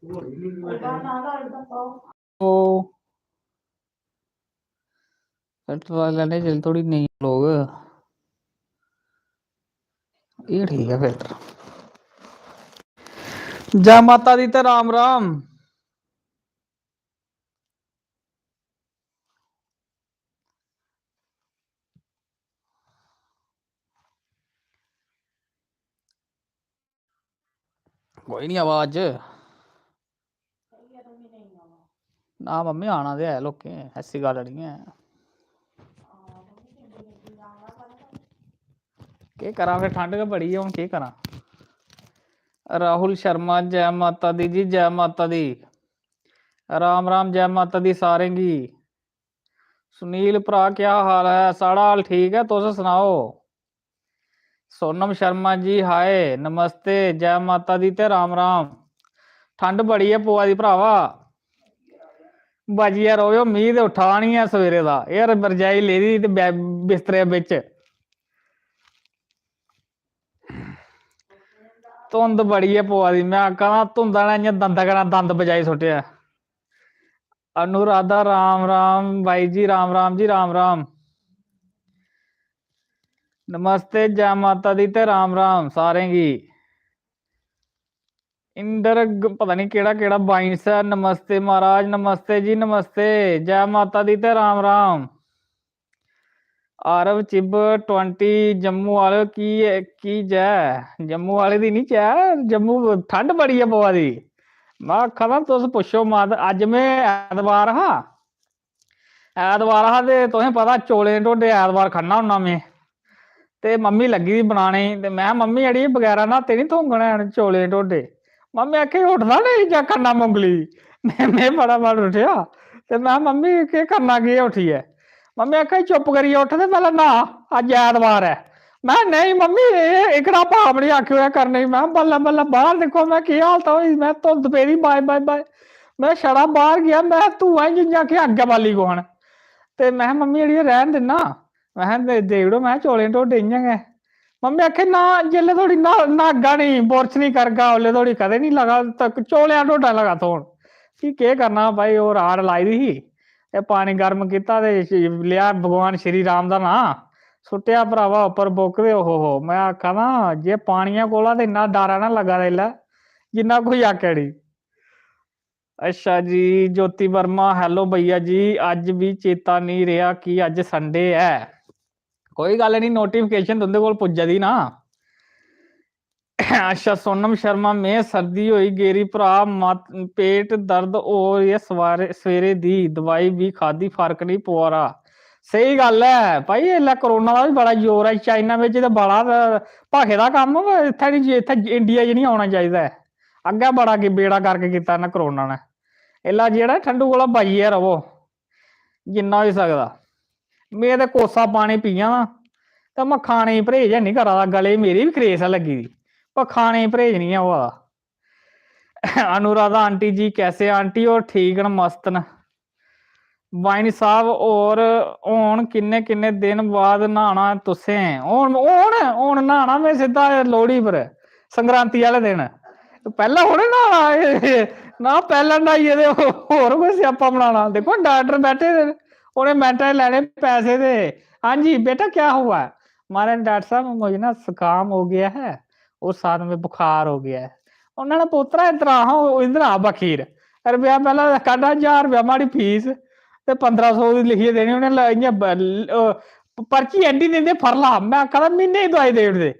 ओ filter वाले लेने चल थोड़ी नहीं लोग, ये ठीक है फिल्टर। जय माता दी ते राम राम। कोई नहीं आवाज ना मम्मी आना ते है लोकें, ऐसी गल नहीं है। के करा फिर, ठंड के बड़ी है हूँ के करा। राहुल शर्मा जय माता दी जी, जय माता दी। राम राम जय माता दी सारें गी। सुनील भरा क्या हाल है? साढ़ा हाल ठीक है, तुस सुनाओ। सोनम शर्मा जी हाय नमस्ते, जय माता दी ते राम राम। ठंड बड़ी है पवा दी भरावा, बजिया रहो, मीह ते उठा नहीं है सवेरे दा यार, रजाई ले दी ते बिस्तरे बिच। धुंद बड़ी है पवा दी, मैं आखा धुंदा ने इयां दंदा करा दंद बजाई सुट्टिया। अनुराधा राम राम भाई जी, राम राम जी, राम राम। नमस्ते जय माता दी ते राम राम सारें गी। इंदर पता नहीं केड़ा केड़ा बाइंस है। नमस्ते महाराज, नमस्ते जी, नमस्ते जय माता दी ते राम राम। आरव चिब 20 जम्मू वाले की जय, जम्मू वाले दी नहीं जय, जम्मू ठंड बड़ी है पवा दी। मैं आखा था तुस पुछो मत, अज में ऐतवार हा, ऐतवार हा ते तुसें पता चौले ढोडे ऐतवार खन्ना होना में, ते मम्मी लगी दी बनाने, ते मैं मम्मी अड़ी बगैरा न्हाते नहीं थोंगने हैन चौले ढोडे। मम्मी आखे उठदा नहीं जा खन्ना मुंगली। मैं फटाफट उठिया ते मैं मम्मी के करना के उठिए। मम्मी आखे चुप करिए उठ ते पहले नहा, अज ऐतवार है। मैं नहीं मम्मी एकड़ा भाप नहीं आखे करने, मैं बल्ले बल्ले बाहर देखो मैं की हालत हुई, मैं धुंद पेदी बाय बाय बाय। मैं छड़ा बाहर गया, मैं धुआं जियां कि अग्गे बाली गोहन, ते मैं मम्मी अड़ी रहन देना, मैं देड़ो मैं चौले ढोडे इयां गै। मम्मी आखे ना जिले थोड़ी नागा नहीं बोरच नहीं करगा ओले थोड़ी कदे नहीं लगा तक चौलिया ढोडा लगा थोन कि के करना भाई। और राड़ लाई दी ही, ते पानी गर्म किया ते लिया भगवान श्री राम दा नां सुट्टिया भरावा उपर बुकदे। ओहो मैं आखा ना जे पानिया कोला ते इन्ना डर ना लगा रेला जिन्ना कोई आखे नहीं। अच्छा जी ज्योति वर्मा हैलो भैया जी, अज भी चेता नहीं रहा कि अज संडे है। कोई गल नहीं, नोटिफिकेशन तुंदे कोल पुज्जा दी ना। अच्छा सोनम शर्मा में सर्दी होई गेरी भरा, मत पेट दर्द हो रही है, सवेरे दी दवाई भी खाधी फर्क नहीं पवा रहा। सही गल है भाई, इसलै करोना का भी बड़ा जोर है, चाइना में तो बड़ा भाखे का कम, इत्थे नहीं इत्थे इंडिया च नहीं आना चाहिए। अग्गे बड़ा बेड़ा करके किता ना करोना ने। इसलै जेड़ा ठंडू कोला बचिए रवो जिन्ना होई सकदा। मैं तो कोसा पानी पिया ना, तो मैं खाने की परहेज नहीं करा दा, गले मेरी भी खरेस है लगी दी, पर खाने की परहेज नहीं है होआ दा। अनुराधा आंटी जी कैसे आंटी? और ठीक न मस्त न वाइन साहब। और हून किन्ने किन्ने दिन बाद नहाना तुसें? हून नहाना मैं सीधा लोहड़ी पर संक्रांति वाले दिन, पहले थोड़े नहाना ना, पहले नहाइए ते होर कोई स्यापा बनाना। देखो डॉक्टर बैठे थे, उन्हें मिनटा लेने पैसे दे। हाँ जी बेटा क्या हुआ? हमारे डॉक्टर साहब मुझे ना जुकाम हो गया है और साथ में बुखार हो गया है। उन्होंने पुत्रा इधर आ, इधर आ बखीर रुपया पहला कढ़ा 1000 रुपया माड़ी फीस ते 1500 की लिखिए देनी उन्हें, इयां पर्ची एडी देंदे फरला। मैं आखा महीने की दवाई दे ओड़दे,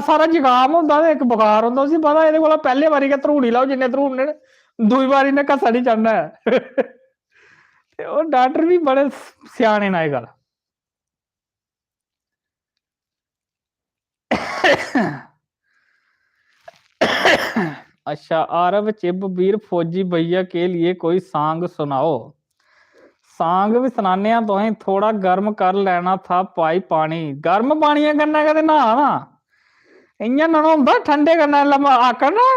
सारा जुकाम होंदा ते इक बुखार होंदा, उसी पता एहदे कोला पहले बारी गै धरूड़ी लाओ जिन्ने धरूड़ने, दूई बारी ने घसा नहीं चढ़ना है। ते ओह डॉक्टर भी बड़े स्याने न अजकल। अच्छा आरव चिब वीर फौजी भैया के लिए कोई सॉन्ग सुनाओ। सॉन्ग भी सुनाने तुसें, थोड़ा गर्म कर लेना था भाई पानी। गर्म पानी कन्नै कदे नहा इयां ना होंदा ठंडे कन्नै आकर ना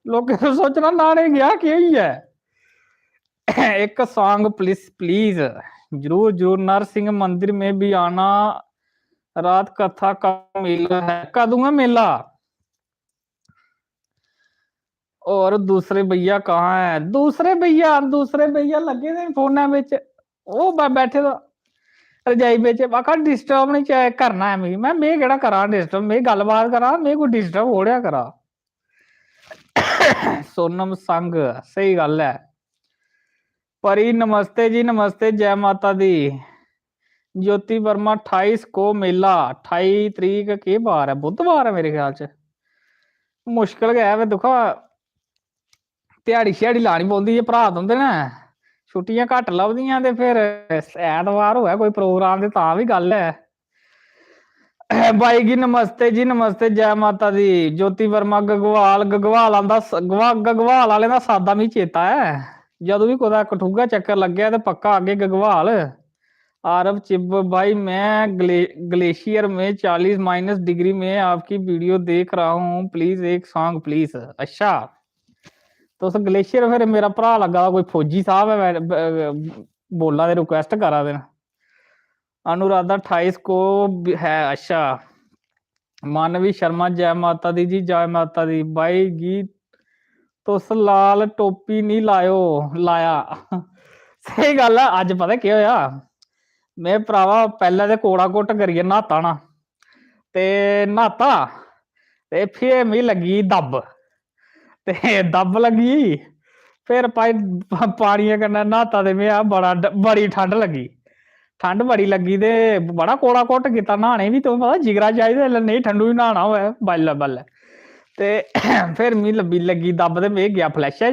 लोकें सोचना न्हाने गया केह् होई है। एक सॉन्ग प्लीज प्लीज, जरूर जरूर। नरसिंह मंदिर में भी आना, रात कथा का मेला है। कदूं है मेला? और दूसरे भैया कहाँ है? दूसरे भैया लगे ने फोन विच, वो बैठे तो रजाई बिच। आखा डिस्टर्ब नहीं चाहे करना है मिगी। मैं केड़ा करा डिस्टर्ब, मैं गलबात करा, मैं कोई डिस्टर्ब हो रहा करा। सोनम संग, सही गल है। परी नमस्ते जी, नमस्ते, जय माता दी। ज्योति वर्मा 28 को मेला, 28 तरीक के बार है? बुधवार है मेरे ख्याल च। मुश्किल गया वे दुखा, ध्याड़ी श्याड़ी लानी पौंदी जे भरा होंदे ना, छुट्टियां घट लभदियां ते फिर ऐतवार होऐ कोई प्रोग्राम ते तां भी गल है। बाई जी नमस्ते, जय माता दी। ज्योति वर्मा गगवाल आंदा, गगवाल वाले दा सादा मिगी चेता है, जदों भी कुदै कठुआ चक्कर लग्या ते पक्का आगे गगवाल। आरब चिब भाई, मैं ग्लेशियर में 40- डिग्री में आपकी वीडियो देख रहा हूँ, प्लीज एक सॉन्ग प्लीज। अच्छा, तो उस ग्लेशियर फिर मेरा भरा लगा कोई फौजी साहब है, बोला दे रिक्वेस्ट करा दे। अनुराधा 28 को है, अच्छा। मानवी शर्मा, जय माता दी जी, जय माता दी। भाई जी तुस लाल टोपी नहीं लाया। सही गल है। अज पता केह् होया, मैं भरावा पहले ते कोड़ा घुट करियै न्हाता ना, ते न्हाता ते फिर मिगी लगी दब्ब, ते दब्ब लगी, फिर भाई पानिया कन्नै न्हाता ते में बड़ी ठंड लगी, ठंड बड़ी लगी ते बड़ा कोड़ा घुट कीता न्हाने भी। तुसें पता जिगरा चाहिदा नहीं ठंडू ही न्हाना होऐ बल्ले बल्ले। ते फिर मिगी लगी दब्ब ते में गया फ्लैशा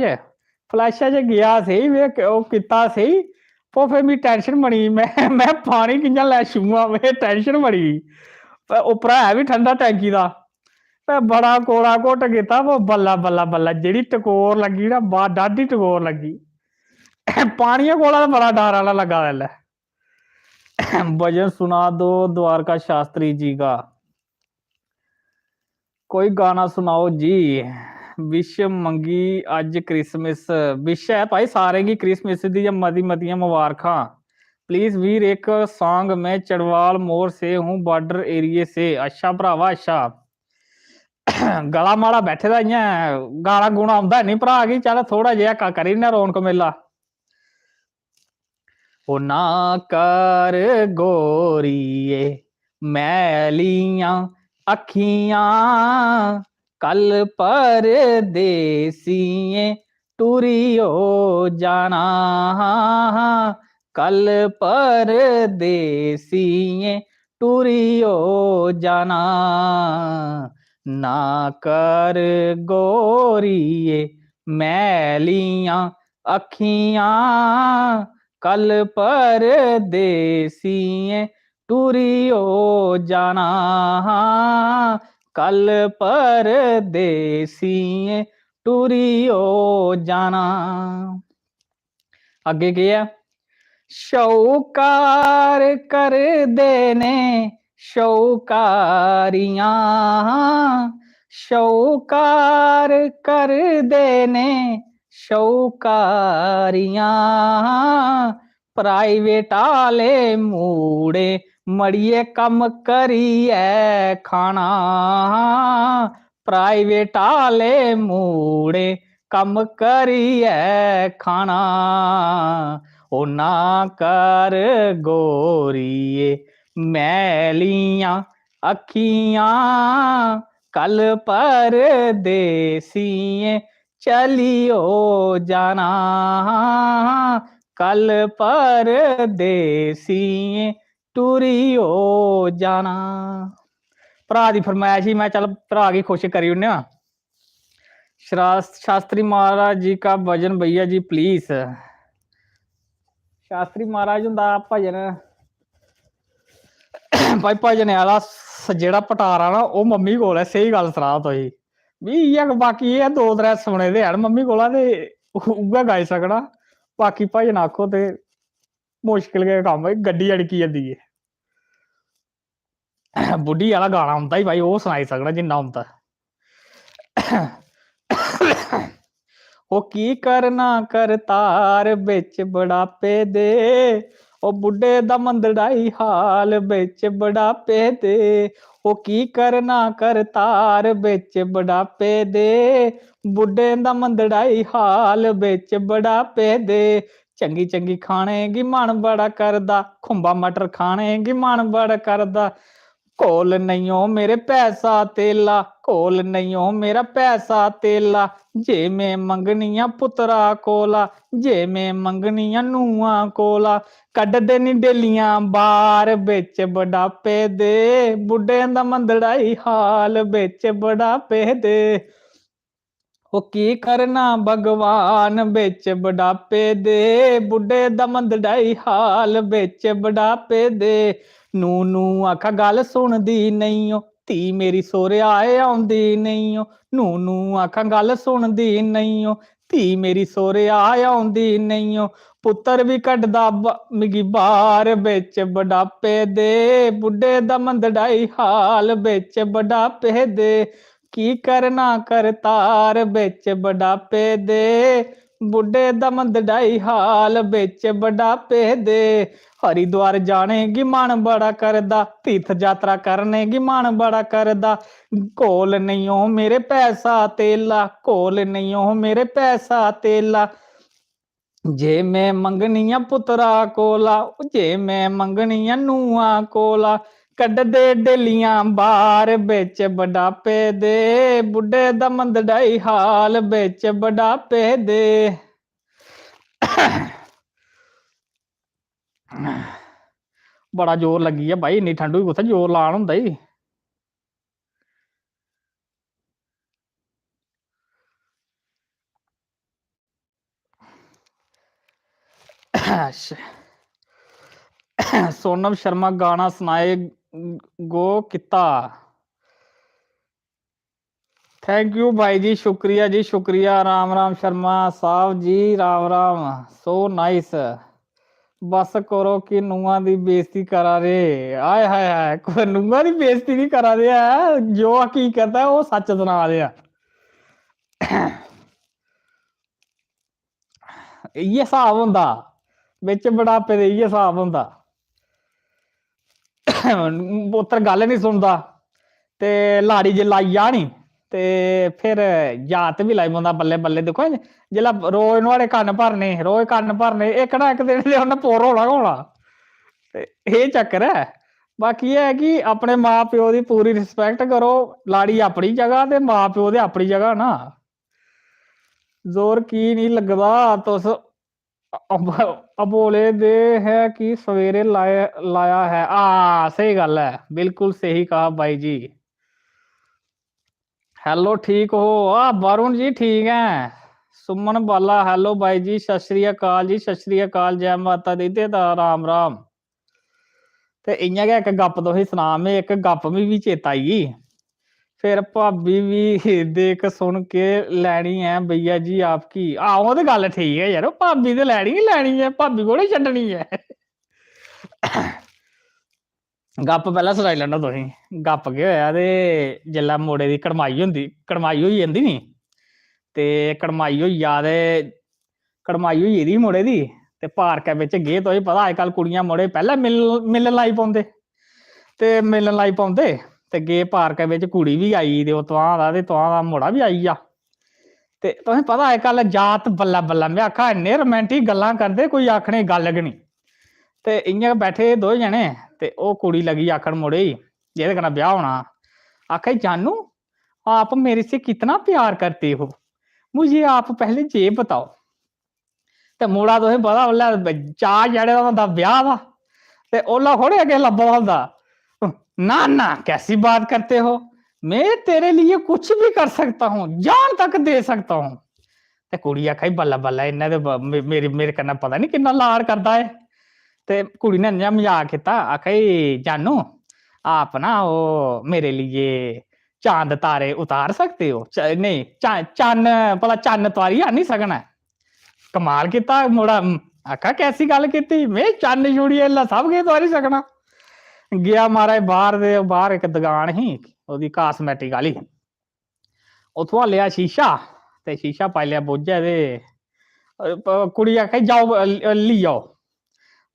च गया सही, में कीता सही। तो फिर मिगी टेंशन बनी, मैं पानी कि'यां लै छूआं, में टेंशन बनी। उप्परा है भी ठंडा टैंकी दा, बड़ा कोड़ा घुट कीता, वो बल्ला जेह्ड़ी टकोर लगी ना, डाढी टकोर लगी। पानिया कोला बड़ा डर आह्ला लगा इसलै। भजन सुना दो द्वारका शास्त्री जी का, कोई गाना सुनाओ जी। विश मंगी अज क्रिसमस, विश है भाई सारे की क्रिसमस दी मती मतियां मुबारखां। प्लीज वीर एक सॉन्ग, मैं चढ़वाल मोड़ से हूँ, बॉर्डर एरिए से। अच्छा भरावा, अच्छा। गला माड़ा बैठे दा इ'यां, गाना गुना आंदा नहीं भरा की, चल थोड़ा जिहा करी ना रौनक मेला। ओ ना कर गोरिए मैलियां अखियां, कल पर देसिए टूरियो जाना, कल पर देसिए टूरियो जाना। ना कर गोरिए मैलियां अखियां, कल पर देसिए टूरियो जाना, कल पर देसिए टूरियो जाना। अगे के है, शौकार कर देने शौकारियां, शौकार कर देने शौकारियां, प्राइवेट आले मूड़े मड़िए कम करिए खाना, प्राइवेट आले मूड़े कम करिए खाना। ओ ना कर गोरिए मैलियां अखियां, कल पर देसिए चलियो जाना, कल पर देसिए टूरियो जाना। भरा दी फरमाइश ही, मैं चल भरा की खुश करी ओड़ने। शास्त्री महाराज जी का भजन भैया जी प्लीज। शास्त्री महाराज हुंदा भजन भाई, भजन आह्ला जेह्ड़ा पटारा ना, ओह् मम्मी कोल है। सही गल सनां तुसें भी, इ'यै बाकी एह् 2-3 सुने दे हैन मम्मी कोला, ते उ'ऐ गाई सकना। बाकी भजन आखो ते मुश्किल गै कम्म है, गड्डी अड़की जंदी है। बुड्ढी आह्ला गाना औंदा ही भाई, ओह् सनाई सकना जिन्ना औंदा। ओ की करना करतार बिच बुढ़ापे दे, ओ बुड्ढे दा मंदड़ा ही हाल बिच बुढ़ापे दे, ਉਹ ਕੀ ਕਰਨਾ ਕਰਤਾਰ ਵਿੱਚ ਬੁਢਾਪੇ ਦੇ, ਬੁੱਢੇ ਦਾ ਮੰਦੜਾਈ ਹਾਲ ਵਿੱਚ ਬੁਢਾਪੇ ਦੇ। ਚੰਗੀ ਚੰਗੀ ਖਾਣੇਗੀ ਮਨ ਬੜਾ ਕਰਦਾ, ਖੁੰਬਾ ਮਟਰ ਖਾਣੇਗੀ ਮਨ ਬੜਾ ਕਰਦਾ। ਘੋਲ ਨਹੀਂਓ ਮੇਰੇ ਪੈਸਾ ਤੇਲਾ, ਘੋਲ ਨਹੀਂਓ ਮੇਰਾ ਪੈਸਾ ਤੇਲਾ। ਜੇ ਮੈਂ ਮੰਗਣੀਆਂ ਪੁੱਤਰਾ ਕੋਲਾ, ਜੇ ਮੈਂ ਮੰਗਣੀਆਂ ਨੂੰਆਂ ਕੋਲਾ। ਕੱਢਦੇ ਨੀ ਡੇਲੀਆਂ ਬਾਹਰ ਵਿੱਚ ਬੁਢਾਪੇ ਦੇ, ਬੁੱਢੇ ਦਾ ਮੰਦੜਾਈ ਹਾਲ ਵਿੱਚ ਬੁਢਾਪੇ ਦੇ। ਉਹ ਕੀ ਕਰਨਾ ਭਗਵਾਨ ਵਿੱਚ ਬੁਢਾਪੇ ਦੇ, ਬੁੱਢੇ ਦਾ ਮੰਦੜਾਈ ਹਾਲ ਵਿੱਚ ਬੁਢਾਪੇ ਦੇ। ਨੂੰ ਆਖਾ ਗੱਲ ਸੁਣਦੀ ਨਹੀਂ ਓ, ਧੀ ਮੇਰੀ ਸੋਹਰਿਆ ਆਉਂਦੀ ਨਹੀਂ ਓ। ਨੂੰ ਆਖਾ ਗੱਲ ਸੁਣਦੀ ਨਹੀਂ ਓ, ਧੀ ਮੇਰੀ ਸੋਹਰਿਆ ਆਉਂਦੀ ਨਹੀਂ ਓ। ਪੁੱਤਰ ਵੀ ਕੱਢਦਾ ਮਿਗੀ ਬਾਹਰ ਵਿੱਚ ਬੁਢਾਪੇ ਦੇ, ਬੁੱਢੇ ਦਾ ਮੰਦੜਾਈ ਹਾਲ ਵਿੱਚ ਬੁਢਾਪੇ ਦੇ। ਕੀ ਕਰਨਾ ਕਰਤਾਰ ਵਿੱਚ ਬੁਢਾਪੇ ਦੇ, ਬੁੱਢੇ ਦਾ ਮੰਦੜਾਈ ਹਾਲ ਵਿੱਚ ਬੁਢਾਪੇ ਦੇ। ਹਰਿਦੁਆਰ ਜਾਣੇਗੀ ਮਨ ਬੜਾ ਕਰਦਾ, ਤੀਰਥ ਯਾਤਰਾ ਕਰਨੇਗੀ ਮਨ ਬੜਾ ਕਰਦਾ। ਘੋਲ ਨਹੀਂਓ ਮੇਰੇ ਪੈਸਾ ਤੇਲਾ, ਘੋਲ ਨਹੀਂਓ ਮੇਰੇ ਪੈਸਾ ਤੇਲਾ। ਜੇ ਮੈਂ ਮੰਗਣੀਆਂ ਪੁੱਤਰਾ ਕੋਲਾ, ਜੇ ਮੈਂ ਮੰਗਣੀਆਂ ਨੂੰਆਂ ਕੋਲਾ। ਕੱਢਦੇ ਡੇਲੀਆਂ ਬਾਹਰ ਵਿੱਚ ਬੁਢਾਪੇ ਦੇ, ਬੁੱਢੇ ਦਾ ਮੰਦੜਾਈ ਹਾਲ ਵਿੱਚ ਬੁਢਾਪੇ ਦੇ। ਬੜਾ ਜ਼ੋਰ ਲੱਗੀ ਆ ਬਾਈ, ਇੰਨੀ ਠੰਡੂ ਵੀ ਕਿੱਥੇ ਜ਼ੋਰ ਲਾਣ ਹੁੰਦਾ ਈ। सोनम शर्मा गाना सुनाए गो किता। थैंक यू भाई जी, शुक्रिया जी शुक्रिया। राम राम शर्मा साहब जी, राम राम। So nice. बस करो कि नुआ दी बेइज्जती करा रे। आय हाय हाय, कोई नुआ दी बेइज्जती नहीं करा रहा है, जो हकीकत है वो सच सुना रहा। इयै हिसाब हुंदा बिच बुढ़ापे दे, इयै हिसाब हुंदा। पुत्तर गल नहीं सुनता ते लाड़ी जे लाई जा नी ते फिर जात भी लाई पौंदा बल्ले बल्ले। देखो जिसलै रोज नुआढ़े कन्न भरने, रोज कन्न भरने, इक ना इक दिन ते उन्नै पुर होना गै होना। ते एह् चक्कर है। बाकी एह् है कि अपने मां प्यो दी पूरी रिस्पैक्ट करो। लाड़ी अपनी जगह ते मां प्यो ते अपनी जगह ना। जोर की नहीं लगदा तुस अबोले दे है कि सवेरे लाया है। सही गल है, बिल्कुल सही कहा भाई जी। हेलो ठीक हो? वरुण जी ठीक है। सुमन बाला हेलो भाई जी, सत श्री अकाल जी, सत श्री अकाल, जय माता दी ते राम राम। ते इ'यां गै इक गप्प तुसेंगी सनां, में इक गप्प भी चेता आई। फिर भाभी भी देख सुन के लैनी है भैया जी आपकी। वो तो गल ठीक है यार, भाभी तो लैनी ही लैनी है, भाभी को नहीं छड्डनी है। गप्प पैह्लें सनाई लैना तुसेंगी। गप्प केह् होया ते जेल्लै मुड़े दी कड़माई होंदी, कड़माई होई जंदी नी ते कड़माई होई जा ते कड़माई होई गेदी मुड़े दी ते पार्कै बिच्च गे। तुसेंगी पता अजकल्ल कुड़ियां मुड़े पैह्लें मिलन लाई पौंदे ते मिलन लाई पौंदे ते गे पार्कै बिच्च, कुड़ी बी आई ते ओह् तुआंह दा ते तुआंह दा मुड़ा बी आई गेआ। ते तुसेंगी पता अजकल्ल जात बल्लै बल्लै, में आक्खा इन्ने रोमैंटिक गल्लां करदे कोई आखने दी गल्ल गै निं। ते इ'यां गै बैठे दो जने ते ओह् कुड़ी लगी आखन मुड़े गी जेह्दे कन्नै ब्याह् होना, आखे जानू आप मेरे से कितना प्यार करते हो, मुझे आप पहले ये बताओ। ते मुड़ा तुसेंगी पता उसलै चाऽ चढ़े दा होंदा ब्याह् दा ते ओल्लै थोड़े अग्गें लब्भा दा होंदा। ना ना कैसी बात करते हो, मैं तेरे लिए कुछ भी कर सकता हूँ, जान तक दे सकता हूँ। ते कुड़ी आखा बल्ला बल्ला, इन्नै ते मेरे कन्नै पता नहीं किन्ना लाड करदा है। ते कुड़ी ने इ'यां मजाक कीता, आखा जानू आप ना वो मेरे लिए चांद तारे उतार सकते हो। नहीं चन्न, भला चन्न तुआरी आनी सकना। कमाल कीता मुड़ा। आखा कैसी गल कीती, मैं चन्न छुड़ियै सब किश तुआरी सकना। गया महाराज बाहर इक दुकान ही ओहदी कास्मैटिक आह्ली, उत्थुआं लेआ शीशा ते शीशा पाई लेआ बोझै ते कुड़ी आखा जाओ ली आओ।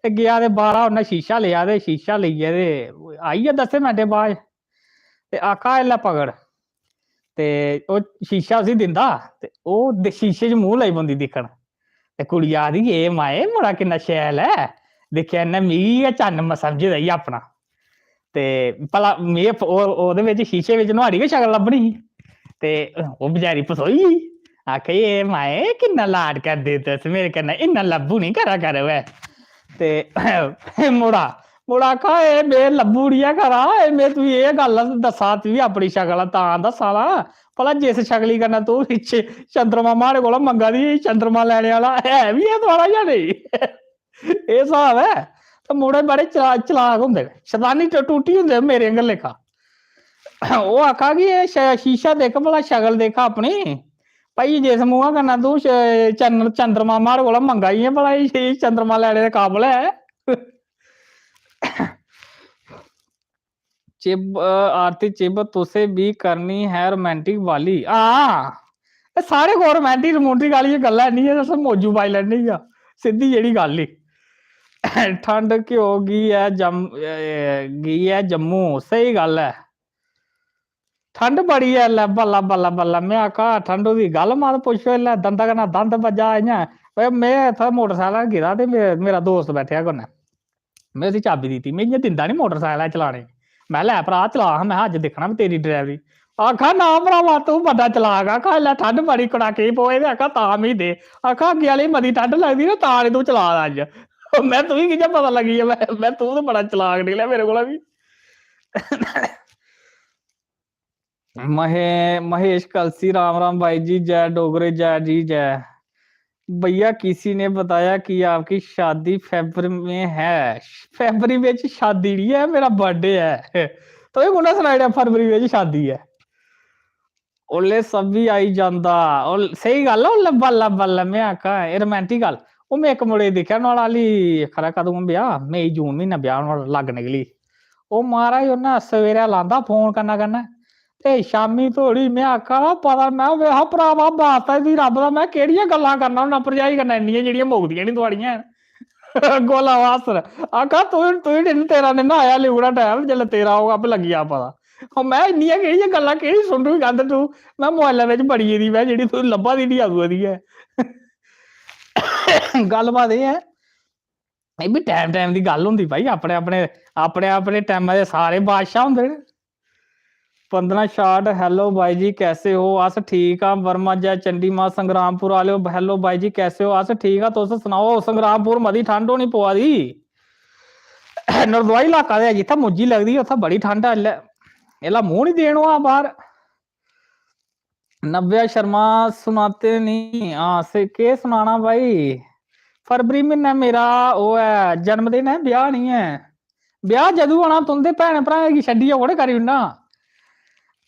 ते गया ते बाहरा उन्नै शीशा लेआ ते शीशा लेइयै ते आई गेआ 10 मिंटें बाद। ਤੇ ਆਖਾ ਇਹ ਲੈ ਪਕੜ ਤੇ ਉਹ ਸ਼ੀਸ਼ਾ ਅਸੀਂ ਦਿੰਦਾ ਤੇ ਉਹ ਸ਼ੀਸ਼ੇ 'ਚ ਮੂੰਹ ਲਾਈ ਬੰਦੀ ਦੇਖਣ ਤੇ ਕੁੜੀ ਆਦੀ ਇਹ ਮਾਏ ਮੁੰਡਾ ਕਿੰਨਾ ਸ਼ੈਲ ਹੈ ਦੇਖਿਆ ਇਹਨੇ ਮੀਂਹ ਚੰਨ ਮ ਸਮਝਦਾ ਹੀ ਆਪਣਾ ਤੇ ਭਲਾ ਮੀਂਹ ਉਹਦੇ ਵਿੱਚ ਸ਼ੀਸ਼ੇ ਵਿੱਚ ਨਹਾੜੀ ਕੇ ਸ਼ਕਲ ਲੱਭਣੀ ਤੇ ਉਹ ਬਜ਼ਾਰੀ ਪਸੋਈ ਆਖੇ ਇਹ ਮਾਏ ਕਿੰਨਾ ਲਾਡ ਕਰਦੇ ਤੁਸੀਂ ਮੇਰੇ ਕन्नै ਇੰਨਾ ਲੱਭੂ ਨਹੀਂ ਕਰਾ ਕਰ ਵੇ ਤੇ ਮੁੜਾ ਕਾ ਇਹ ਮੇ ਲੱਭੂੜੀਆ ਕਰਾ ਇਹ ਮੇ ਤੂੰ ਇਹ ਗੱਲ ਦੱਸਾਂ ਤੂੰ ਆਪਣੀ ਸ਼ਕਲ ਤਾਂ ਦੱਸਾਂ ਵਾ ਭਲਾ ਜਿਸ ਸ਼ਕਲੀ ਕਰਨਾ ਤੂੰ ਪਿੱਛੇ ਚੰਦਰਮਾ ਮਾਰੇ ਕੋਲ ਮੰਗਾ ਦੀ ਚੰਦਰਮਾ ਲੈਣੇ ਵਾਲਾ ਹੈ ਵੀ ਇਹ ਤੁਹਾਡਾ ਜਾਂ ਨਹੀਂ ਇਹ ਹਿਸਾਬ ਹੈ ਤੇ ਮੁੰਡੇ ਬੜੇ ਚਲਾਕ ਹੁੰਦੇ ਸ਼ੈਤਾਨੀ ਟੂਟੀ ਹੁੰਦੇ ਮੇਰੇ ਅੰਗਲ ਲੇਖਾ ਉਹ ਆਖਾ ਕਿ ਇਹ ਸ਼ੀਸ਼ਾ ਦੇਖ ਭਲਾ ਸ਼ਕਲ ਦੇਖਾ ਆਪਣੀ ਭਾਈ ਜਿਸ ਮੂੰਹਾਂ ਕਰਨਾ ਤੂੰ ਚੰਦਰਮਾ ਮਾਰੇ ਕੋਲ ਮੰਗਾ ਹੀ ਹੈ ਭਲਾ ਇਹ ਚੰਦਰਮਾ ਲੈਣੇ ਦੇ ਕਾਬਲ ਹੈ चिब आरती चिब तुसे भी करनी है रोमांटिक वाली सारे को रोमांटिक वाली गल नहीं है दस मौजू पाई लैनी आ सीधी जेड़ी गल ही ठंड क्यों गई है जम्मू सही गल है ठंड बड़ी है लै बल्ला बल्ला बल्ला मैं आखा ठंड की गल मत पुछो लै दंद कन्नै दंद बजा इयां मैं इत्थै मोटरसाइकिल गिरा ते मेरा दोस्त बैठा कन्नै मैं उसी चाबी दी मैं इयां दिंदा नहीं मोटरसाइकिल चलाने मैं लै भरा चला मैं अज देखना तेरी ड्राइवरी आखा ना भरावा तू बड़ा चलाक आखा लै ठंड बड़ी कड़ाके पोए आखा ता मी दे आखा अगे आह्ली मती ठंड लगदी ना तां नहीं तू चला अज मैं तू कियां पता लगी मैं तू तो बड़ा चलाक निकलिया मेरे को भी महेश कलसी राम राम भाई जी जय डोगरे जय जी जय भैया किसी ने बताया कि आपकी शादी फरवरी में है फरवरी में शादी नहीं है मेरा बर्थडे है तो ये कुन्ने सुनाया फरवरी में शादी है ओले सब भी आई जांदा और सही गल है बल्ला बल्ला मैं आखा रोमांटिक गल वो मैं एक मुड़े देखा नाल आली खरा कदों ब्याह मई जून महीना ब्याह लग निकली वो महाराज उन्हें सवेरे लांदा फोन करना ते शामी थोड़ी मैं आखा पता मैं वेहा भरावा बात दी रब दा मैं केड़ियां गल्लां करना हुन्ना भरजाई कन्नै इन्नियां जेड़ियां मुकदियां नहीं थुआड़ियां गोला वासर आखा तू तेरा नहीं ना आया लिगड़ा टाइम जेल्लै तेरा होगा आपे लगी जा पता मैं इन्नियां केड़ियां गल्लां केड़ी सुन रही गंद तू मैं मोबाइलां विच बड़ी गेदी मैं जेड़ी तू लब्भा दी नहीं आगू दी है गल्लबात ये है ये भी टाइम टाइम दी गल हुंदी भाई अपने अपने अपने अपने टाइमा दे सारे बादशाह हुंदे ने 15 शाट हेलो भाई जी कैसे हो अस ठीक हाँ वर्मा जय चंडी मां संग्रामपुर वाले हेलो भाई जी कैसे हो अस ठीक हाँ तुस सुनाओ संग्रामपुर मती ठंड होनी पवा दी नरदवाई इलाका दे जित्थे मुज्जी लगदी उत्थे बड़ी ठंड है एला मुंह नहीं देन आ बाहर नव्या शर्मा सुनाते नहीं से के सुनाना भाई फरवरी महीना मेरा वो है जन्मदिन है ब्याह नहीं है ब्याह जदू आना तुंदे भैन भरा की छड्डियै थोड़े करी ओड़ना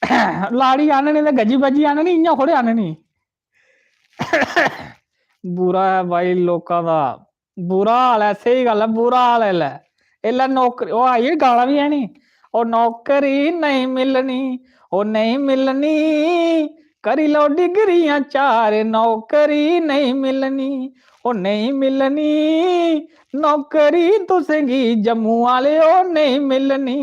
लाड़ी आननी ते गजी बजी आननी इयां थोड़े आननी बुरा है भाई लोकां दा बुरा हाल है सही गल है बुरा हाल है इल्ला नौकरी ओ आई गाला भी है नी ओ नौकरी नहीं मिलनी ओ नहीं मिलनी करी लो डिग्रियां 4 नौकरी नहीं मिलनी ओ नहीं मिलनी नौकरी तुसेंगी जम्मू वाले ओ नहीं मिलनी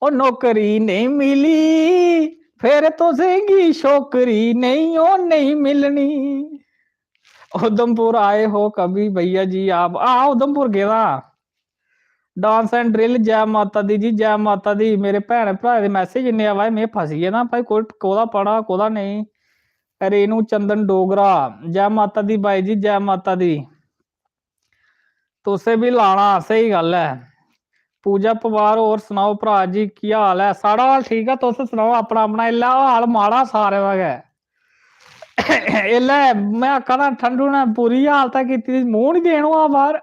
ओ नौकरी नहीं मिली फिर तुसेंगी छोकरी नहीं ओ नहीं मिलनी उधमपुर आए हो कभी भैया जी आप उधमपुर गया डांस एंड ड्रिल जय माता दी जी जय माता दी मेरे भैन भरा दे मैसेज इन्ने आवा मैं फसी गया ना भाई कोदा पढ़ा कोदा नहीं रेनू चंदन डोगरा जय माता दी भाई जी जय माता दी तुसे भी लाना सही गल है पूजा पवार और सुनाओ भरा जी की हाल है सारा हाल ठीक है तुस सुनाओ अपना अपना इला हाल माड़ा सारे दा गै इला मैं आखा ना ठंडू ने पूरी हालत की मूंह नहीं देन बाहर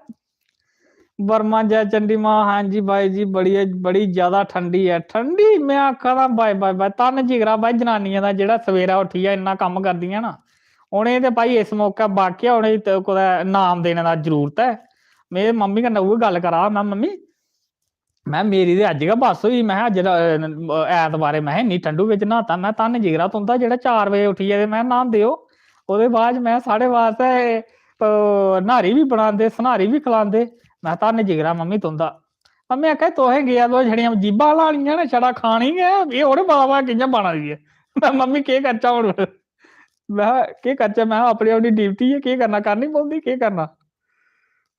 वर्मा जय चंडी मां हाँ जी भाई जी बड़ी ज्यादा ठंडी है ठंडी मैं आखा ना बाय बाय बाय तन जिगरा भाई जनानियां दा जेड़ा सवेरा उठिया इन्ना कम करदियां ना उन्हें ते भाई इस मौके बाकी उन्हें कुदै नाम देने दा जरूरत है मेरी मम्मी कन्नै उ'ऐ गल करा मैं मम्मी मैं मेरी ते अज गै बस हुई मैं अज ऐतवारे मैं इन्नी ठंडू बिच न्हाता मैं तन जिगरा तुंदा जेड़ा 4 बजे उठियै ते मैं न्हांदे हो ओहदे बाद मैं साढ़े वास्ते न्हारी भी बनांदे सन्हारी भी खलांदे मैं धन जिगरा मम्मी तुंदा मैं आख्या तुसें गया तो छड़ियां जीबां लानियां ने छड़ा खानी गै ये ओड़े बाबा कि'यां बना दी है मैं मम्मी केह् करचा हुण मैं केह् करचै मैं अपनी अपनी ड्यूटी है केह् करना करनी पौंदी केह् करना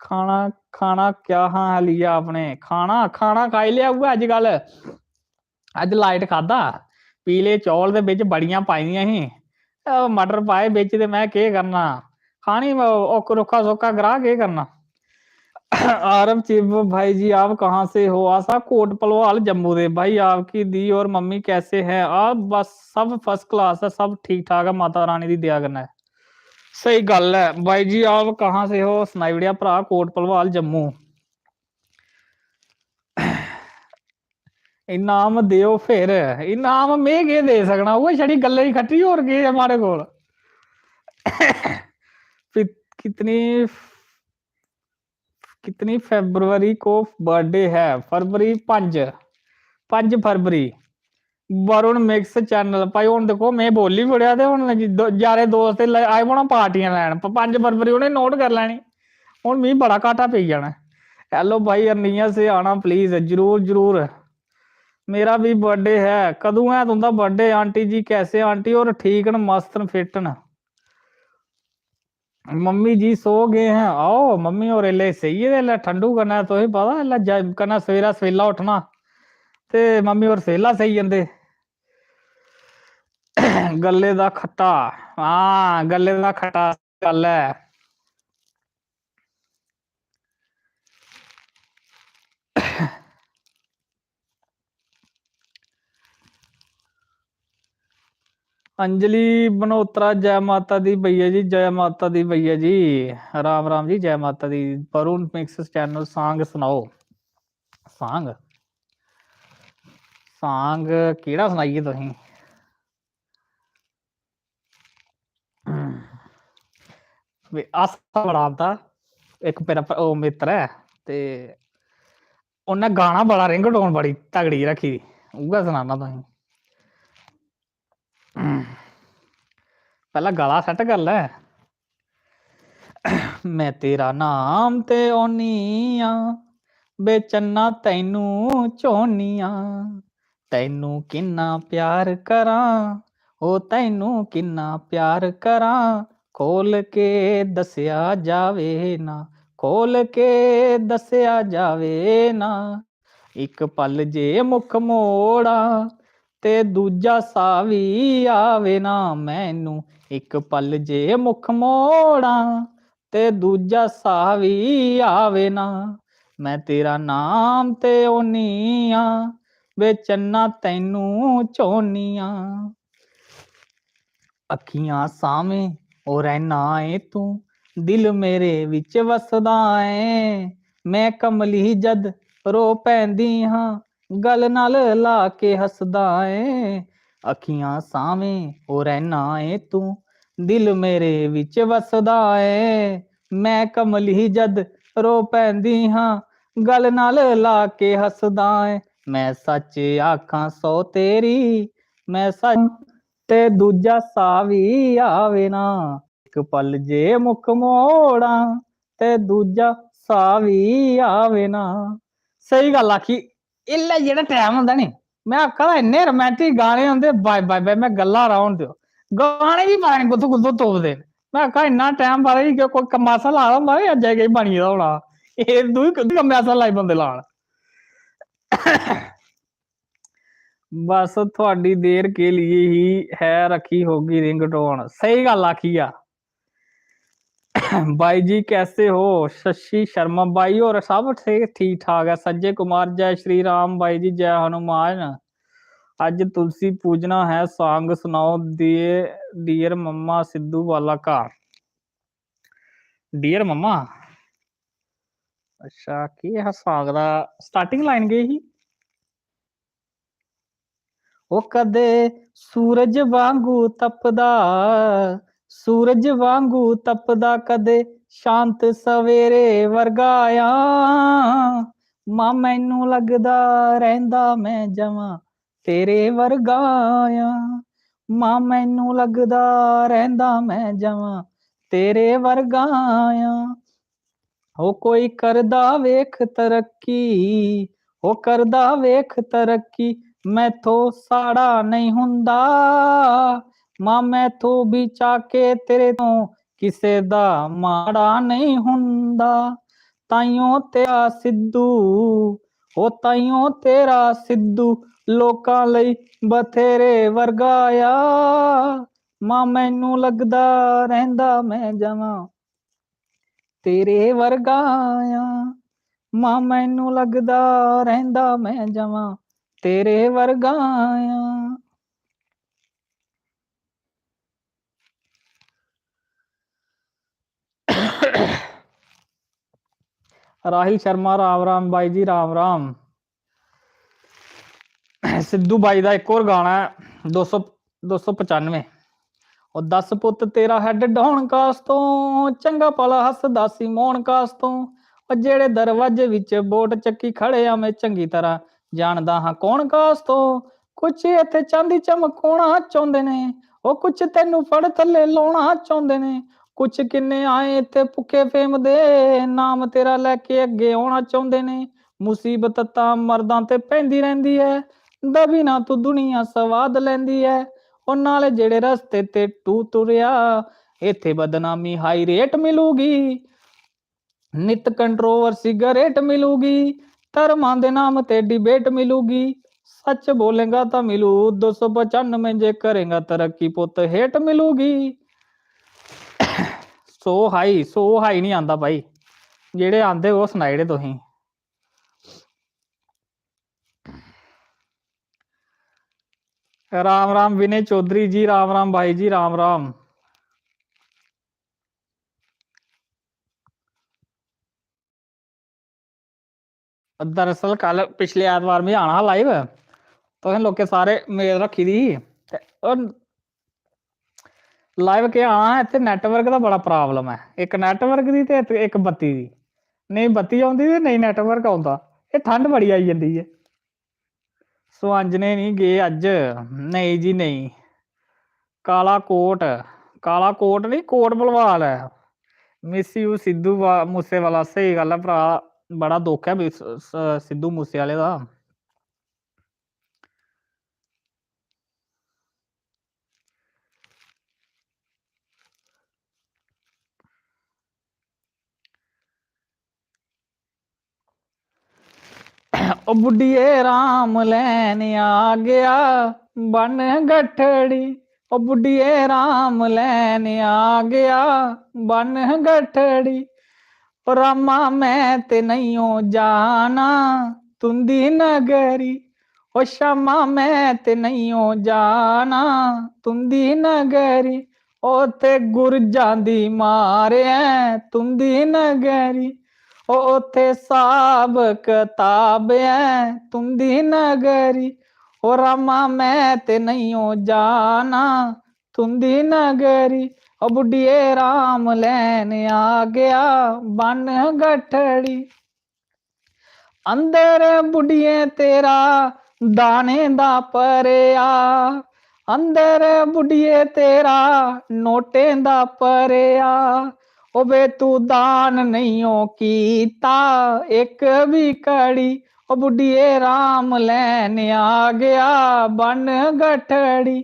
खाना खाना क्या हाँ लिया आपने खाना खाना खाई लिया उ'ऐ अज्जकल अज्ज लाइट खादा पीले चौल दे बिच बड़ियां पाई दियां ही मटर पाए बिच ते मैं केह् करना खानी रुखा सुक्का ग्राह केह् करना आरब चिब भाई जी आप कहाँ से हो आशा कोट पलवाल जम्मू दे भाई आपकी दी और मम्मी कैसे हैं आप बस सब फर्स्ट क्लास है सब ठीक ठाक है माता रानी दी दया कन्नै सही गल है भाई जी आप कहाँ से हो सनाई ओड़ेआ भरा कोट पलवाल जम्मू इनाम दियो फिर इनाम मैं केह् दे सकना उ'ऐ छड़ी गल्ले दी खट्टी होर केह् है माड़े कोल कितनी कितनी फरवरी को बर्थडे है फरवरी 5 फरवरी वरुण मिक्स चैनल भाई हुण देखो मैं बोली बड़िया ते हुण यारे दोस्त आए पौना पार्टियां लैन 5 फरवरी उ'नें नोट कर लैनी हुण मिगी बड़ा घाटा पेई जाना हेलो भाई अरनिया से आना प्लीज जरूर जरूर मेरा भी बर्थडे है कदू है तुंदा बर्थडे आंटी जी कैसे आंटी और ठीक न मस्त न फिट न मम्मी जी सो गए हैं आओ मम्मी और एल्ले सही है एल्ले ठंडू कन्नै तुसें पता एल्ले कन्नै सवेरा सवेला उठना ते मम्मी और सवेला सेई जंदे गल्ले दा खट्टा हाँ गल्ले दा खट्टा गल है अंजलि बनोत्रा जय माता दी भैया जी जय माता दी भैया जी राम राम जी जय माता दी वरुण मिक्स चैनल सांग सुनाओ सांग सांग केड़ा सुनाइए तुसीं आसा बड़ा आंदा एक मेरा ओह् मित्र है ते उन्नै गाना बड़ा रिंगटोन बड़ी तगड़ी रखी दी उ'ऐ सनाना तुसें पहला गला सैट कर लै मैं तेरा नाम ते ओनी आ बेचन्ना तैनू झोनिया तैनू किन्ना प्यार करां ओ तैनू किन्ना प्यार करां खोल के दस्या जावे ना खोल के दस्या जावे ना एक पल जे मुख मोड़ा ते दूजा साह भी आवे ना मैनू एक पल जे मुख मोड़ा ते दूजा साह भी आवे ना मैं तेरा नाम ते ओनी आ बेचन्ना तैनू झोनिया अखियां सावें ओ रहना है तू दिल मेरे विच वसदा है मैं कमली जद रो पैंदी हां गल नाल ला के हसदा है अखियां सावें ओ रहना है तू दिल मेरे विच वसदा है मैं कमली जद रो पैंदी हां गल नाल ला के हसदा है मैं सच आखां सौ तेरी मैं सच ते दूजा साह भी आवे ना एक पल जे मुख मोड़ा ते दूजा साह भी आवे ना सही गल आखी इल्ले जेड़ा टाइम हुंदा नी मैं आखा दा इन्ने रोमांटिक गाने होंदे बाय बाय बाय मैं गल्ला रौन दियो गाने भी पता नहीं कुत्थों कुत्थों तुपदे मैं आखा इन्ना टाइम पता नहीं कोई कमासा ला दा होंदा अज्ज गै बनी गेदा होना एह् दूई कमासा लाई बंदे लान बस थोड़ी देर के लिए ही है रखी होगी रिंगटोन सही गल आखी आ भाई जी कैसे हो शशि शर्मा भाई और सब ठीक ठाक है संजय कुमार जय श्री राम भाई जी जय हनुमान आज तुलसी पूजना है सॉन्ग सुनाओ डियर मम्मा सिद्धू वाला का डियर मम्मा अच्छा की है सॉन्ग दा स्टार्टिंग लाइन गई ही ਉਹ ਕਦੇ ਸੂਰਜ ਵਾਂਗੂ ਤਪਦਾ ਸੂਰਜ ਵਾਂਗੂ ਤਪਦਾ ਕਦੇ ਸ਼ਾਂਤ ਸਵੇਰੇ ਵਰਗਾ ਆ ਮਾਂ ਮੈਨੂੰ ਲੱਗਦਾ ਰਹਿੰਦਾ ਮੈਂ ਜਵਾਂ ਤੇਰੇ ਵਰਗਾ ਆ ਮਾਂ ਮੈਨੂੰ ਲੱਗਦਾ ਰਹਿੰਦਾ ਮੈਂ ਜਵਾਂ ਤੇਰੇ ਵਰਗਾ ਆ ਉਹ ਕੋਈ ਕਰਦਾ ਵੇਖ ਤਰੱਕੀ ਉਹ ਕਰਦਾ ਵੇਖ ਤਰੱਕੀ ਮੈਥੋਂ ਸਾੜਾ ਨਹੀਂ ਹੁੰਦਾ ਮਾਂ ਮੈਥੋਂ ਵੀ ਚਾਕੇ ਤੇਰੇ ਤੋਂ ਕਿਸੇ ਦਾ ਮਾੜਾ ਨਹੀਂ ਹੁੰਦਾ ਤਾਈਓ ਤੇਰਾ ਸਿੱਧੂ ਉਹ ਤਾਈਓ ਤੇਰਾ ਸਿੱਧੂ ਲੋਕਾਂ ਲਈ ਬਥੇਰੇ ਵਰਗਾ ਆ ਮਾਂ ਮੈਨੂੰ ਲੱਗਦਾ ਰਹਿੰਦਾ ਮੈਂ ਜਾਵਾਂ ਤੇਰੇ ਵਰਗਾ ਆ ਮਾਂ ਮੈਨੂੰ ਲੱਗਦਾ ਰਹਿੰਦਾ ਮੈਂ ਜਾਵਾਂ ਤੇਰੇ ਵਰਗਾ ਆ ਰਾਹੀ ਸ਼ਰਮਾ ਰਾਮ ਰਾਮ ਬਾਈ ਜੀ ਰਾਮ ਰਾਮ ਸਿੱਧੂ ਬਾਈ ਦਾ ਇੱਕ ਹੋਰ ਗਾਣਾ 295 ਉਹ 10 ਪੁੱਤ ਤੇਰਾ ਹੈਡ ਡਾਉਣ ਕਾਸ ਤੋਂ ਚੰਗਾ ਭਲਾ ਹੱਸਦਾ ਸੀ ਮੋਹਣ ਕਾਸ ਤੋਂ ਉਹ ਜਿਹੜੇ ਦਰਵਾਜ਼ੇ ਵਿੱਚ ਬੋਟ ਚੱਕੀ ਖੜੇ ਆ ਮੈਂ ਚੰਗੀ ਤਰ੍ਹਾਂ ਜਾਣਦਾ ਹਾਂ ਕੌਣ ਕਾਸ ਤੋਂ ਕੁਛ ਇੱਥੇ ਚਾਂਦੀ ਚਮਕਾਉਣਾ ਚਾਹੁੰਦੇ ਨੇ ਉਹ ਕੁਛ ਤੈਨੂੰ ਫੜ ਥੱਲੇ ਲਾਉਣਾ ਚਾਹੁੰਦੇ ਨੇ ਕੁਛ ਕਿੰਨੇ ਆਏ ਇੱਥੇ ਭੁੱਖੇ ਫੇਮ ਦੇ ਨਾਮ ਤੇਰਾ ਲੈ ਕੇ ਅੱਗੇ ਆਉਣਾ ਚਾਹੁੰਦੇ ਨੇ ਮੁਸੀਬਤ ਤਾਂ ਮਰਦਾਂ ਤੇ ਪੈਂਦੀ ਰਹਿੰਦੀ ਹੈ ਦਬੀ ਨਾ ਤੂੰ ਦੁਨੀਆ ਸਵਾਦ ਲੈਂਦੀ ਹੈ ਉਹ ਨਾਲੇ ਜਿਹੜੇ ਰਸਤੇ ਤੇ ਤੂੰ ਤੁਰਿਆ ਇੱਥੇ ਬਦਨਾਮੀ ਹਾਈ ਰੇਟ ਮਿਲੂਗੀ ਨਿਤ ਕੰਟਰੋਵਰਸੀ ਗਰੇਟ ਮਿਲੂਗੀ ਧਰਮਾਂ ਦੇ ਨਾਮ ਤੇ ਡਿਬੇਟ ਮਿਲੂਗੀ ਸੱਚ ਬੋਲੇਗਾ ਤਾਂ ਮਿਲੂ 295 ਜੇ ਕਰੇਗਾ ਤਰੱਕੀ ਪੁੱਤ ਹੇਟ ਮਿਲੂਗੀ ਸੋ ਹਾਈ ਨਹੀਂ ਆਂਦਾ ਭਾਈ ਜਿਹੜੇ ਆਂਦੇ ਉਹ ਸੁਣਾਈੜੇ ਤੁਸੀਂ राम राम विनय चौधरी जी राम राम भाई जी राम राम दरअसल कल पिछले ऐतवार में आना लाइव तो लोग सारे मेल रखी दी लाइव के आना है इतने नैटवर्क का बड़ा प्रॉब्लम है एक नैटवर्क की ते एक बत्ती की नहीं बत्ती आती नहीं नैटवर्क आता ये ठंड बड़ी आई जाती है सुहांजने नहीं गए अज नहीं जी नहीं काला कोट नहीं कोट बलवाल है मिस यू सिद्धू मूसे वाला सही गल है भरा बड़ा दुख है सिद्धू मूसे वाले का ओ बुढ़िए राम लैन आ गया बन गठड़ी ओ बुढ़िए राम लैन आ गया बन गठड़ी रामा मैं ते नहीं हो जाना तुंदी नगरी ओ शामा मैं ते नहीं हो जाना तुंदी नगरी ओ ते गुरजां दी मारे तुंदी नगरी ओथे साब किताब है तुंदी नगरी ओ रामा मैं ते नहीं हो जाना तुंदी नगरी ओ बुढ़िए राम लैन आ गया बन गठड़ी अंदर बुढ़िए तेरा दाने दा परया अंदर बुढ़िए तेरा नोटे दा परया ओ बे तू दान नहीं हो कीता एक भी कड़ी ओ बुढ़िए राम लैन आ गया बन गठड़ी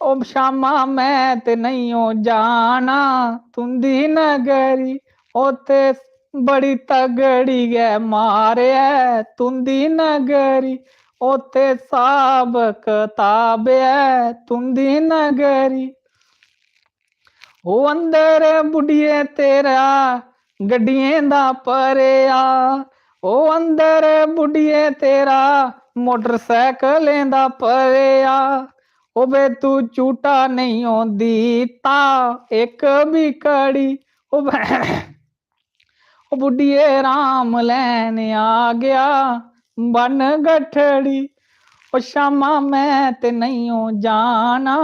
ओ शामा मैं ते नहीं हो जाना तुंदी नगरी ओते बड़ी तगड़ी है मारे तुंदी नगरी ओते साब किताब है तुंदी नगरी ओ अंदर बुढ़िए तेरा गड्डियां दा परया ओ अंदर बुढ़िए तेरा मोटरसाइकिलें दा परया ओ बे तू झूठा नहीं हो दीता एक भी कड़ी ओ बुढ़िए राम लैन आ गया बन गठड़ी ओ शामा मैं ते नहीं हो जाना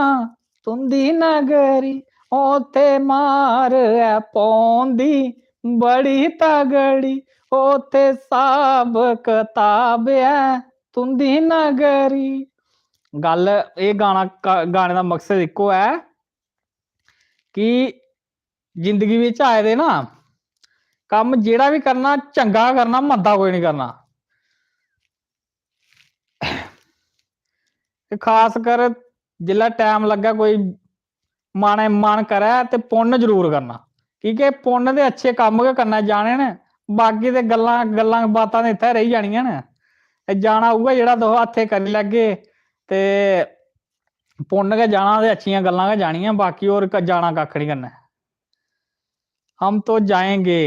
तुंदी नगरी ओते मार है पौंदी बड़ी तगड़ी ओते साब किताब है तुंदी नगरी गल ये गाना गाने का मकसद इको है कि जिंदगी विच आए दे ना काम जेड़ा भी करना चंगा करना मंदा कोई नहीं करना कि खास कर जिल्लै टाइम लग्गे कोई मन करे ते पुण्य जरूर करना, क्योंकि पुण्य दे अच्छे कम्म गै करने जाने न, बाकी ते गल्लां बातां ते इत्थै रेही जानियां न। जाना उ'ऐ जेह्ड़ा तुस हत्थे करी लैगे ते पुण्य गै जाना ते अच्छियां गल्लां गै जानियां, बाकी होर जाना कक्ख नहीं कन्नै। हम तो जाएंगे,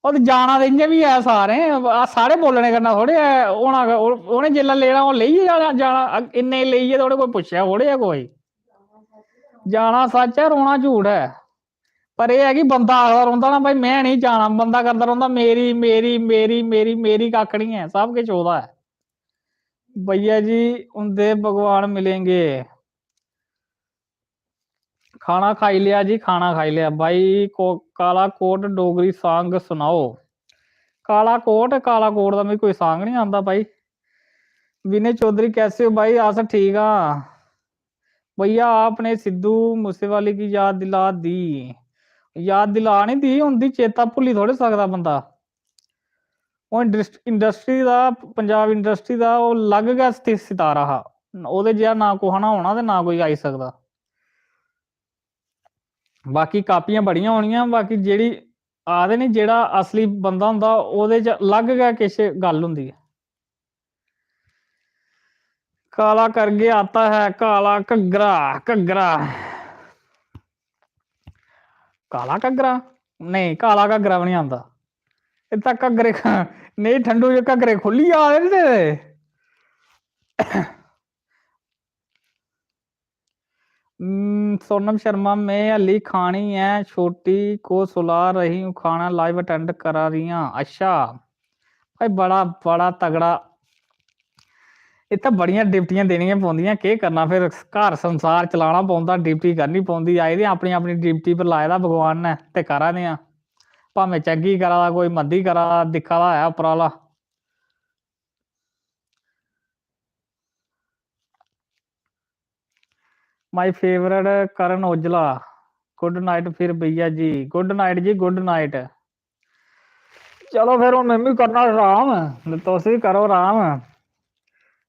और जाना तो इ'यां बी है सारे बोलने कन्नै थोड़े है होना, उ'नें जेल्लै लेना ओह् लेइयै जाना, इन्ने लेइयै थोड़े कोई पुच्छेआ थोड़े है कोई। जाना सच है, रोना झूठ है। पर यह है कि बंदा आखदा रौंह्दा ना भाई मैं नहीं जाना, बंदा करदा रौंह्दा मेरी मेरी मेरी मेरी मेरी कक्ख नहीं है, सब किश ओह्दा है। भैया जी उंदे भगवान मिलेंगे। खाना खाई लिया जी, खाना खाई लिया भाई। काला कोट डोगरी सांग सुनाओ। काला कोट का मैं कोई सांग नहीं आंदा भाई। विनय चौधरी कैसे हो भाई? अस ठीक हाँ भैया। आपने सिद्धू मूसेवाले की याद दिला दी। याद दिला नहीं दी, उनकी चेता भुल्ली थोड़े सकदा बंदा। वो इंडस्ट्री दा, पंजाब इंडस्ट्री दा वो अलग गै सितारा हा, ओहदे जेहा ना कुहा ना होना ते ना कोई आई सकदा। बाकी कापियां बड़ियां होनियां, बाकी जेह्ड़ी आखदे नी जेह्ड़ा असली बंदा होंदा ओहदे च अलग गै किश गल्ल होंदी है। काला करके आता है काला घग्गरा, घग्गरा काला घग्गरा नहीं, काला घग्गरा भी नहीं आंदा। इत्थै घग्गरे नहीं, ठंडू च घग्गरे खुल्ली जा दे ते सोनम शर्मा मैं हली खानी है, छोटी को सुला रही हूँ, खाना लाइव अटेंड करा रही हूँ। अच्छा भाई, बड़ा बड़ा तगड़ा। इत्थै बड़ियां डिप्टियां देनियां पौंदियां, केह् करना फिर, घर संसार चलाना पौंदा, डिप्टी करनी पौंदी। आए दे अपनी अपनी डिप्टी पर लाए दा भगवान ने ते करा दे आं, भावें चंगी करा दा कोई मंदी करा दा, दिक्खा दा है उप्पर आह्ला। My favourite Karan Aujla. Good night फिर भैया जी, गुड नाइट जी, गुड नाइट। चलो फिर मैं भी करना आराम, तुस भी करो आराम।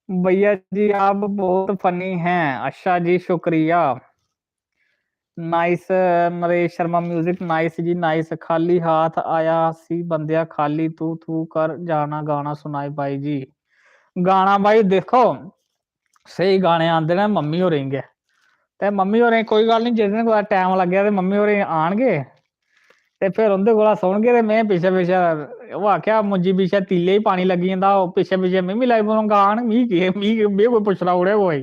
भैया जी आप बहुत फनी हैं। अच्छा जी, शुक्रिया। Nice Naresh Sharma music, nice जी नाइस। खाली हाथ आया सी बंदिया, खाली तू तू कर जाना, गाना सुनाए भाई जी। गाना भाई देखो, स्हेई गाने आंदे ने मम्मी होरें गै, ते मम्मी होरें कोई गल्ल नहीं, जिस दिन कुदै टाइम लग्गेआ ते मम्मी होरें आनगे ते फिर उं'दे कोला सुनगे, ते में पिच्छे पिच्छे ओह् आखेआ मुंजी पिच्छे तीले ही पानी लग्गी जंदा, पिच्छे पिच्छे में बी लगी पौना गान। मी कोई पुच्छना उड़े कोई।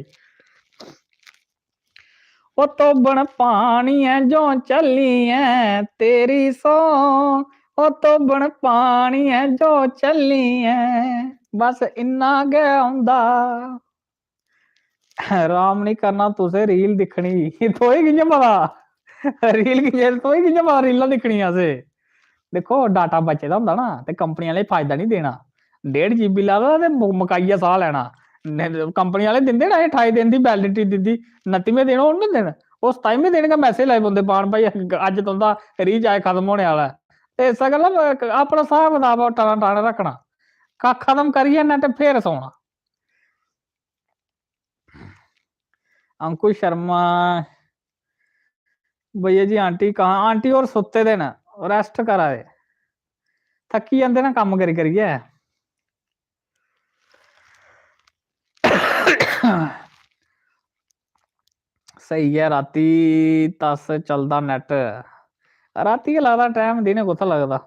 ओ तोबण पानी है जो चली है तेरी सौ, ओ तोबण पानी है जो चली है, बस इन्ना गै औंदा। राम नहीं करना तुसें रील दिक्खनी, तुसें कि'यां पता रील तुसें कि'यां पता रीलां दिक्खनियां असें? देखो डाटा बचे दा होंदा ना, ते कंपनी आह्ले फायदा नहीं देना। 1.5 GB ला दा ते मकाइयै साह् लैना। कंपनी आह्ले दिंदे ना 28 दिन दी वैलिडिटी दिंदी, 29वें दिन ओह् नहीं देना, ओह् 27वें दिन गै मैसेज लाई पौंदे पान भाई अज्ज तुं'दा रिचार्ज खत्म होने आह्ला है। ते इस्सै गल्ला अपना स्हाब कताब टाने रखना, खत्म करियै नेट फिर सौना। अंकुश शर्मा भैया जी आंटी कहाँ? आंटी और सुत्ते दे न, रेस्ट करा दे, थक्की जांदे ना कम्म करी करियै। सही है, राती 10 चलदा नेट, राती गै लगदा टाइम, दिनें कुत्थै लगदा।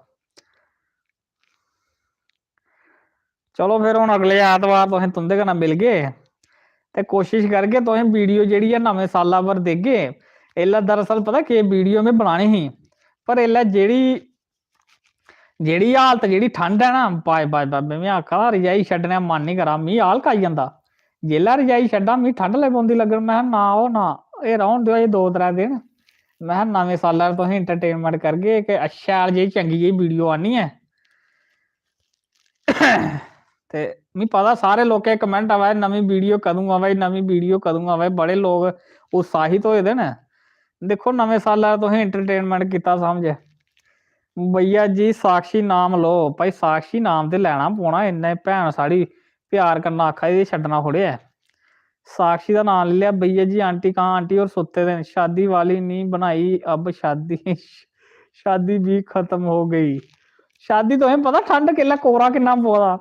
चलो फिर हुन अगले ऐतवार तुसें तुं'दे कन्नै मिलगे ते कोशिश करगे तुसें वीडियो जेह्ड़ी ऐ नमें साला पर देगे। एल्लै दरअसल पता केह् वीडियो में बनानी ही, पर एल्लै जेह्ड़ी हालत जेह्ड़ी ठंड है ना, बाय बाय बाय में आखा दा रजाई छड्डने दा मन नहीं करा, मिगी हालक आई जंदा जेल्लै रजाई छड्डां, मिगी ठंड लगी पौंदी लग्गन। मैं ना ओ ना, एह् रौह्न देओ एह् 2-3 दिन, मैं नमें सालै पर तुसें इंटरटेनमेंट करगे, इक शैल जेही चंगी जेही वीडियो आनी है। ते मिगी पता सारे लोकें कमेंट आवा दे नमीं वीडियो कदूं आवा दी, नमीं वीडियो कदूं आवा दी, बड़े लोग उत्साहित होए दे न। देखो नमें सालै तुसें इंटरटेनमेंट कीता समझ। भैया जी साक्षी नाम लो, भाई साक्षी नाम ते लैना पौना, इन्ने भैन साढ़ी प्यार कन्नै आखा दी छड्डना थोड़े ऐ। साक्षी का नाम ले लिया। भैया जी आंटी कहाँ? आंटी और सोते थे। शादी वाली नहीं बनाई, अब शादी शादी भी खत्म हो गई। शादी तो है पता ठंड केला कोरा कितना पौधा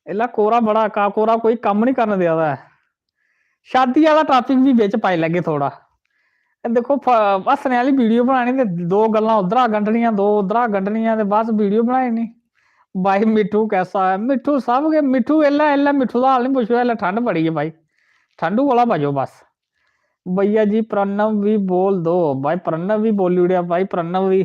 इला कोरा बड़ा का कोरा कोई कम नहीं करने दिया। शादी वाला टॉपिक भी बिच पाई लगे थोड़ा। देखो हसने वाली वीडियो बनानी ते दो गल्लां उधरा गंढनियां दो उधरा गंढनियां ते बस वीडियो बनाई नहीं। भाई मिठू कैसा है? मिठू सब के मिठू एला एला मिठू का हाल नहीं पूछो। एला ठंड बड़ी है भाई, ठंडू वाला बजो बस। भैया जी प्रणव भी बोल दो। भाई प्रणव भी बोली उड़िया भाई, प्रणव भी।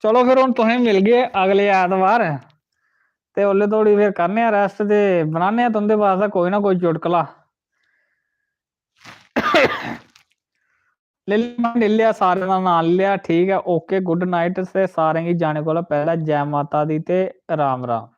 चलो फिर हम तुहें मिल गए अगले ऐतवार ते ओले थोड़ी फिर करने रेस्ट ते बनाने तुंदे वास्ते कोई ना कोई चुटकला ले लिया सारे का नाम लिया। ठीक है ओके गुड नाइट से सारे की जाने को पहला जय माता दी ते राम राम।